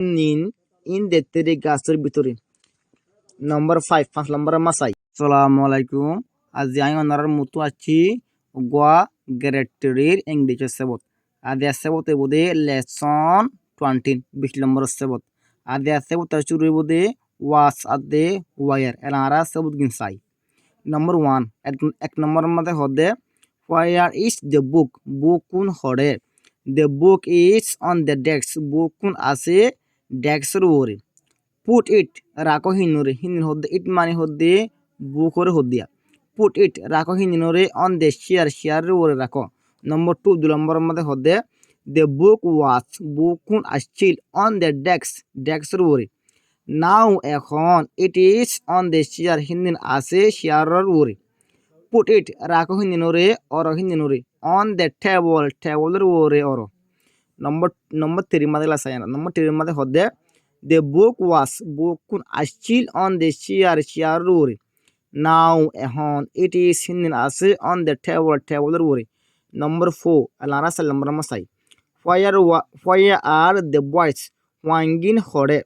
নিন ইন দেত্তেরি গাছের ভিতরে। নম্বর 5 5 নম্বর মাসাই। আসসালামু আলাইকুম। আজি আমি ওনার মতো আছি গোয়া গ্রেটরির ইংলিশ সেবত। আদি সেবতে বোধে লেসন 20 20 নম্বর সেবত। আদি সেবত শুরু বোধে ওয়াস আদে ওয়ার এলারা সেবত গিনসাই। নম্বর 1 এক নম্বর মধ্যে হদে where is the book book কোন হরে। The book is on the desk book কোন আছে ডেস্কের উপরে। পুট ইট রাখো হিনুরে হিন হদ্দে ইট মানে হদ্দে বুক করে হদ্দিয়া। পুট ইট রাখো হিনুরে অন দ্য চেয়ার চেয়ারের উপরে রাখো। নম্বর 2 2 নম্বরের মধ্যে হদ্দে দ্য বুক ওয়াচ বুক কোন আসছিল অন দ্য ডেস্কের উপরে। নাও এখন it is on the chair হিন্দিন আছে চেয়ারের উপরে। পুট ইট রাখো হিন্দিনরে অর হিন্দিনরে অন দ্য টেবলের উপরে অর। নম্বর 3 মধ্যে লাসায়না নম্বর 3 মধ্যে হদ্দে দ্য বুক ওয়াস বুক কোন আসছিল অন দ্য চেয়ারের উপরে। নাও এখন ইট ইজ হিন্দিন আছে অন দ্য টেবলের উপরে। নম্বর 4 লারা সাল নম্বর মাসাই হোয়ার আর দ্য বয়েস ওয়াঙ্গিন হরে।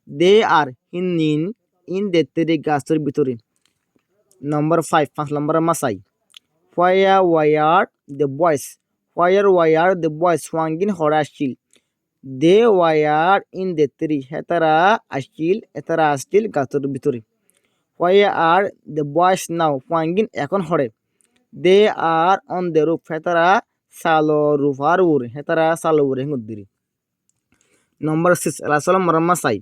দে আর হিন্দিন ইন দেত্তেরি গাছের ভিতরে। নম্বর 5 5 নম্বর মাসাই হোয়ার দ্য বয়েস হোয়ার দ্য বয়েস ওয়াঙ্গিন হরে আসছিল। They were in the tree হেতারা আসছিল গাছের ভিতরে। হোয়ার আর দ্য বয়েস নাও ওয়াঙ্গিন এখন হরে। দে আর অন দ্য রুফ হেতারা সালো রুফার উপরে হেতারা সালো উপরে হেঙ্গুদ্দিরি। নম্বর 6 এলাসালাম মারাম্মাসাই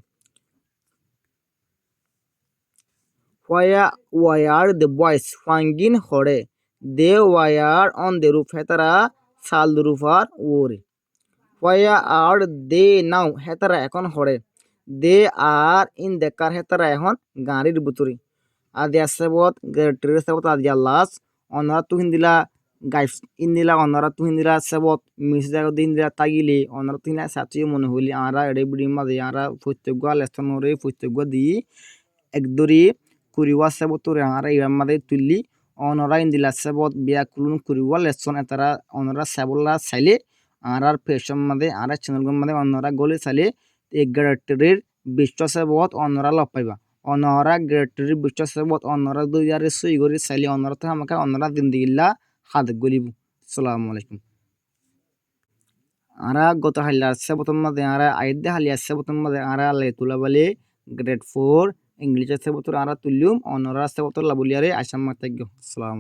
হোয়ার দ্য বয়েস ওয়াঙ্গিন হরে। They were on the roof হেতারা সাল রুফার উপরে। হোয়ার আর দে নাও হেতারা এখন হরে। দে আর ইন দ্য কার হেতারা এখন গাড়ির ভিতরে। আদি আসেবত গ্রেটরির সেবত আদি আল্লাস অনরা তুহিন দিলা গাইফ ইন্দিলা অনরা তুহিন দিলা সেবত মিস জায়গা দিন দিলা তাগিলে অনরা তুহিনা সাথী মনে হইলি আরা এড়ে বিড়ি মাঝে আরা প্রত্যেক লেস্তনরে প্রত্যেক দি একদরি কুরিওয়া সেবতরে আরা ইরাম মাঝে তুললি অনরা ইন্দিলা সেবত বিয়া কুলুন কুরিওয়া লেসন এতারা অনরা সেবলা চাইলে আরার পেশন মাঝে আরা চ্যানেলগুলোর মাঝে অনরা গলে চাইলে এই গ্রেটরির বিশ্ব সেবত অনরা লপ পাইবা। অনরা গ্রেটরির বিশ্ব সেবত অনরা দুই আর সই করে চাইলে অনরা তো আমাকে অনরা জিন্দিগিল্লা হাত গলিব। আসসালামু আলাইকুম। আরা গত হালিয়ার সেবতন মাঝে আরা আইদে হালিয়ার সেবতন মাঝে আরা আল্লাহ তুলা বলে গ্রেড 4 ইংলিশের সেবতর আরা তুলিউম অনরা সেবতর লাবলিয়ারে আসাম মাতাগ্য। আসসালাম।